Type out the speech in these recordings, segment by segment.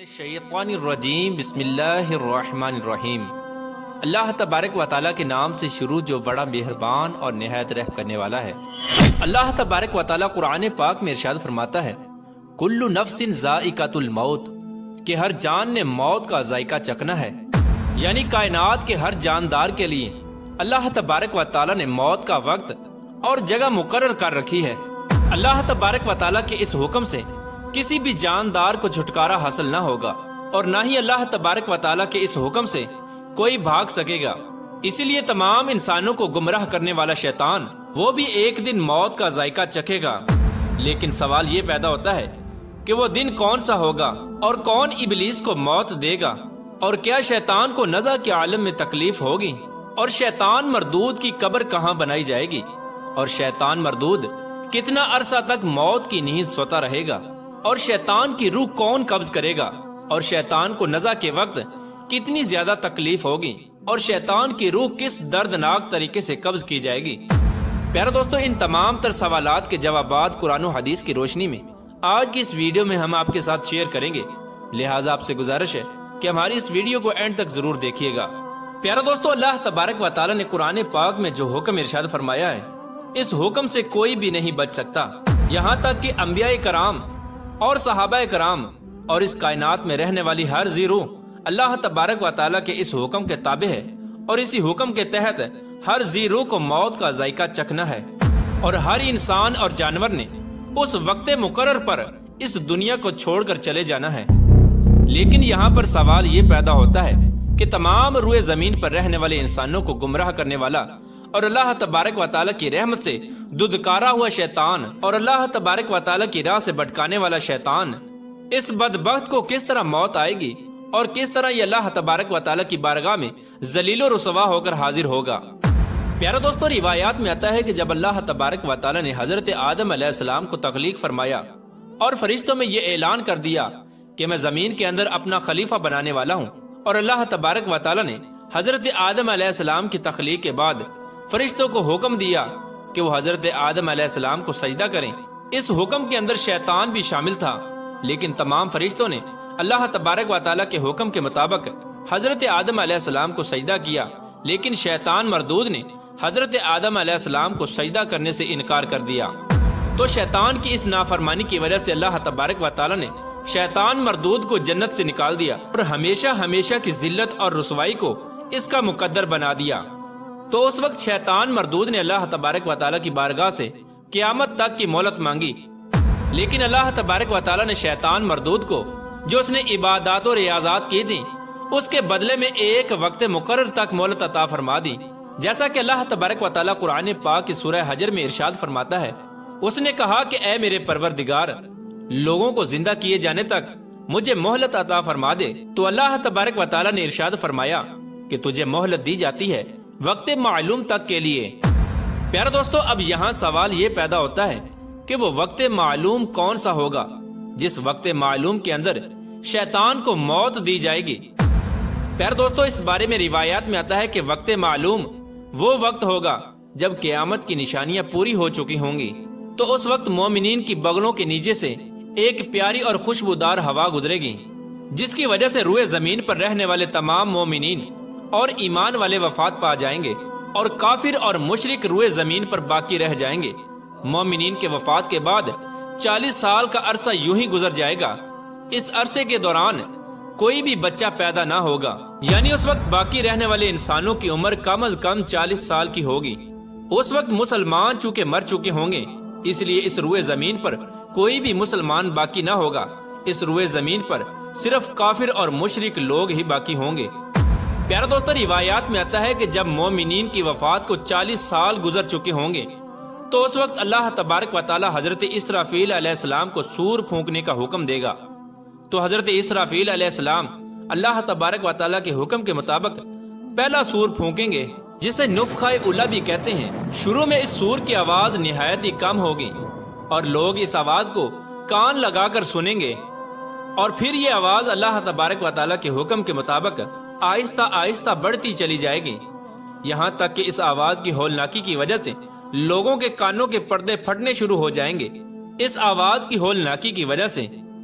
الشیطان الرجیم بسم اللہ الرحمن الرحیم۔ اللہ تبارک و تعالیٰ کے نام سے شروع جو بڑا مہربان اور نہایت رحم کرنے والا ہے۔ اللہ تبارک و تعالیٰ قرآن پاک میں ارشاد فرماتا ہے کل نفس ذائقۃ الموت، کہ ہر جان نے موت کا ذائقہ چکھنا ہے، یعنی کائنات کے ہر جاندار کے لیے اللہ تبارک و تعالیٰ نے موت کا وقت اور جگہ مقرر کر رکھی ہے۔ اللہ تبارک و تعالیٰ کے اس حکم سے کسی بھی جاندار کو چھٹکارا حاصل نہ ہوگا، اور نہ ہی اللہ تبارک و تعالیٰ کے اس حکم سے کوئی بھاگ سکے گا۔ اسی لیے تمام انسانوں کو گمراہ کرنے والا شیطان وہ بھی ایک دن موت کا ذائقہ چکھے گا، لیکن سوال یہ پیدا ہوتا ہے کہ وہ دن کون سا ہوگا اور کون ابلیس کو موت دے گا، اور کیا شیطان کو نزع کے عالم میں تکلیف ہوگی، اور شیطان مردود کی قبر کہاں بنائی جائے گی، اور شیطان مردود کتنا عرصہ تک موت کی نیند سوتا رہے گا، اور شیطان کی روح کون قبض کرے گا، اور شیطان کو نزع کے وقت کتنی زیادہ تکلیف ہوگی، اور شیطان کی روح کس دردناک طریقے سے قبض کی جائے گی۔ پیارے دوستو، ان تمام تر سوالات کے جوابات قرآن و حدیث کی روشنی میں آج کی اس ویڈیو میں ہم آپ کے ساتھ شیئر کریں گے، لہٰذا آپ سے گزارش ہے کہ ہماری اس ویڈیو کو اینڈ تک ضرور دیکھیے گا۔ پیارے دوستو، اللہ تبارک و تعالیٰ نے قرآن پاک میں جو حکم ارشاد فرمایا ہے، اس حکم سے کوئی بھی نہیں بچ سکتا، یہاں تک کہ انبیاء کرام اور صحابہ کرام اور اس کائنات میں رہنے والی ہر ذی روح اللہ تبارک و تعالیٰ کے اس حکم کے تابع ہے، اور اسی حکم کے تحت ہر ذی روح کو موت کا ذائقہ چکھنا ہے، اور ہر انسان اور جانور نے اس وقت مقرر پر اس دنیا کو چھوڑ کر چلے جانا ہے۔ لیکن یہاں پر سوال یہ پیدا ہوتا ہے کہ تمام روئے زمین پر رہنے والے انسانوں کو گمراہ کرنے والا اور اللہ تبارک و تعالیٰ کی رحمت سے دودکارا ہوا شیطان اور اللہ تبارک و تعالیٰ کی راہ سے بھٹکانے والا شیطان، اس بدبخت کو کس طرح موت آئے گی، اور کس طرح یہ اللہ تبارک و تعالیٰ کی بارگاہ میں ذلیل و رسوا ہو کر حاضر ہوگا۔ پیارے دوستو، روایات میں آتا ہے کہ جب اللہ تبارک و تعالیٰ نے حضرت آدم علیہ السلام کو تخلیق فرمایا اور فرشتوں میں یہ اعلان کر دیا کہ میں زمین کے اندر اپنا خلیفہ بنانے والا ہوں، اور اللہ تبارک و تعالیٰ نے حضرت آدم علیہ السلام کی تخلیق کے بعد فرشتوں کو حکم دیا کہ وہ حضرت آدم علیہ السلام کو سجدہ کریں۔ اس حکم کے اندر شیطان بھی شامل تھا، لیکن تمام فرشتوں نے اللہ تبارک و تعالیٰ کے حکم کے مطابق حضرت آدم علیہ السلام کو سجدہ کیا، لیکن شیطان مردود نے حضرت آدم علیہ السلام کو سجدہ کرنے سے انکار کر دیا۔ تو شیطان کی اس نافرمانی کی وجہ سے اللہ تبارک و تعالیٰ نے شیطان مردود کو جنت سے نکال دیا، اور ہمیشہ ہمیشہ کی ذلت اور رسوائی کو اس کا مقدر بنا دیا۔ تو اس وقت شیطان مردود نے اللہ تبارک و تعالیٰ کی بارگاہ سے قیامت تک کی مہلت مانگی، لیکن اللہ تبارک و تعالیٰ نے شیطان مردود کو جو اس نے عبادات و ریاضات کی تھی اس کے بدلے میں ایک وقت مقرر تک مہلت عطا فرما دی، جیسا کہ اللہ تبارک و تعالیٰ قرآن پاک کی سورہ حجر میں ارشاد فرماتا ہے۔ اس نے کہا کہ اے میرے پروردگار، لوگوں کو زندہ کیے جانے تک مجھے مہلت عطا فرما دے۔ تو اللہ تبارک و تعالیٰ نے ارشاد فرمایا کہ تجھے مہلت دی جاتی ہے وقت معلوم تک کے لیے۔ پیارے دوستو، اب یہاں سوال یہ پیدا ہوتا ہے کہ وہ وقت معلوم کون سا ہوگا جس وقت معلوم کے اندر شیطان کو موت دی جائے گی۔ پیارے دوستو، اس بارے میں روایات میں آتا ہے کہ وقت معلوم وہ وقت ہوگا جب قیامت کی نشانیاں پوری ہو چکی ہوں گی، تو اس وقت مومنین کی بغلوں کے نیچے سے ایک پیاری اور خوشبودار ہوا گزرے گی، جس کی وجہ سے روئے زمین پر رہنے والے تمام مومنین اور ایمان والے وفات پا جائیں گے، اور کافر اور مشرک روئے زمین پر باقی رہ جائیں گے۔ مومنین کے وفات کے بعد 40 سال کا عرصہ یوں ہی گزر جائے گا۔ اس عرصے کے دوران کوئی بھی بچہ پیدا نہ ہوگا، یعنی اس وقت باقی رہنے والے انسانوں کی عمر کم از کم 40 سال کی ہوگی۔ اس وقت مسلمان چونکہ مر چکے ہوں گے، اس لیے اس روئے زمین پر کوئی بھی مسلمان باقی نہ ہوگا۔ اس روئے زمین پر صرف کافر اور مشرک لوگ ہی باقی ہوں گے۔ پیارے دوستو، روایات میں آتا ہے کہ جب مومنین کی وفات کو 40 سال گزر چکے ہوں گے، تو اس وقت اللہ تبارک و تعالی حضرت اسرافیل علیہ السلام کو سور پھونکنے کا حکم دے گا۔ تو حضرت اسرافیل علیہ السلام اللہ تبارک و تعالی کے حکم کے مطابق پہلا سور پھونکیں گے، جسے نفخہ اولیٰ بھی کہتے ہیں۔ شروع میں اس سور کی آواز نہایت ہی کم ہوگی، اور لوگ اس آواز کو کان لگا کر سنیں گے، اور پھر یہ آواز اللہ تبارک و تعالی کے حکم کے مطابق آہستہ آہستہ بڑھتی چلی جائے گی، یہاں تک کہ اس آواز کی ہولناکی کی وجہ سے لوگوں کے کانوں کے پردے پھٹنے شروع ہو جائیں گے۔ اس آواز کی ہولناکی کی وجہ سے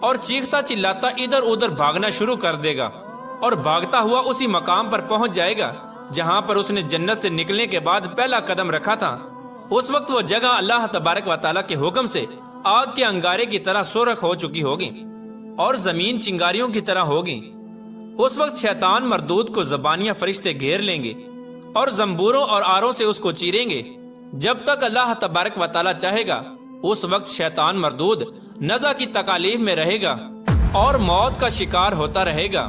اور چیختا چلاتا ادھر ادھر بھاگنا شروع کر دے گا، اور بھاگتا ہوا اسی مقام پر پہنچ جائے گا جہاں پر اس نے جنت سے نکلنے کے بعد پہلا قدم رکھا تھا۔ اس وقت وہ جگہ اللہ تبارک و تعالیٰ کے حکم سے آگ کے انگارے کی طرح سرخ ہو چکی ہوگی اور زمین چنگاریوں کی طرح ہوگی۔ اس وقت شیطان مردود کو زبانیاں فرشتے گھیر لیں گے اور زنبوروں اور آروں سے اس کو چیریں گے جب تک اللہ تبارک و تعالیٰ چاہے گا۔ اس وقت شیطان مردود نزع کی تکالیف میں رہے گا اور موت کا شکار ہوتا رہے گا۔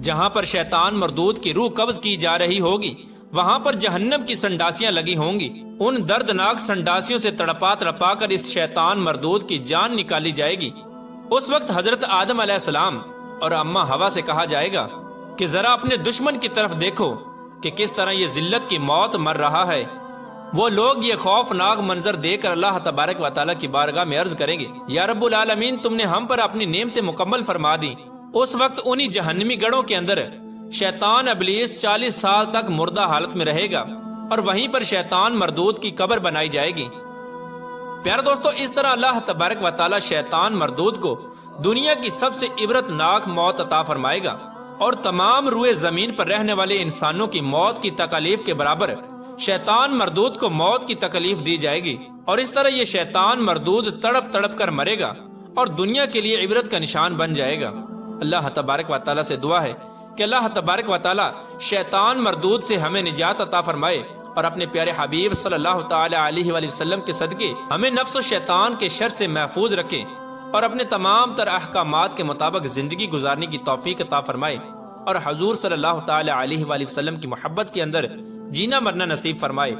جہاں پر شیطان مردود کی روح قبض کی جا رہی ہوگی وہاں پر جہنم کی سنڈاسیاں لگی ہوں گی۔ ان دردناک سنڈاسیوں سے تڑپا تڑپا کر اس شیطان مردود کی جان نکالی جائے گی۔ اس وقت حضرت آدم علیہ السلام اور اماں ہوا سے کہا جائے گا کہ ذرا اپنے دشمن کی طرف دیکھو کہ کس طرح یہ ذلت کی موت مر رہا ہے۔ وہ لوگ یہ خوفناک منظر دیکھ کر اللہ تبارک و تعالیٰ کی بارگاہ میں عرض کریں گے، یا رب العالمین، تم نے ہم پر اپنی نعمتیں مکمل فرما دی۔ اس وقت انہی جہنمی گڑھوں کے اندر شیطان ابلیس 40 سال تک مردہ حالت میں رہے گا اور وہیں پر شیطان مردود کی قبر بنائی جائے گی۔ پیارے دوستو، اس طرح اللہ تبارک و تعالیٰ شیطان مردود کو دنیا کی سب سے عبرت ناک موت عطا فرمائے گا اور تمام روئے زمین پر رہنے والے انسانوں کی موت کی تکلیف کے برابر شیطان مردود کو موت کی تکلیف دی جائے گی، اور اس طرح یہ شیطان مردود تڑپ تڑپ کر مرے گا اور دنیا کے لیے عبرت کا نشان بن جائے گا۔ اللہ تبارک و تعالیٰ سے دعا ہے کہ اللہ تبارک و تعالیٰ شیطان مردود سے ہمیں نجات عطا فرمائے اور اپنے پیارے حبیب صلی اللہ تعالی علیہ وآلہ وسلم کے صدقے ہمیں نفس و شیطان کے شر سے محفوظ رکھے اور اپنے تمام تر احکامات کے مطابق زندگی گزارنے کی توفیق عطا فرمائے اور حضور صلی اللہ تعالی علیہ وآلہ وسلم کی محبت کے اندر جینا مرنا نصیب فرمائے۔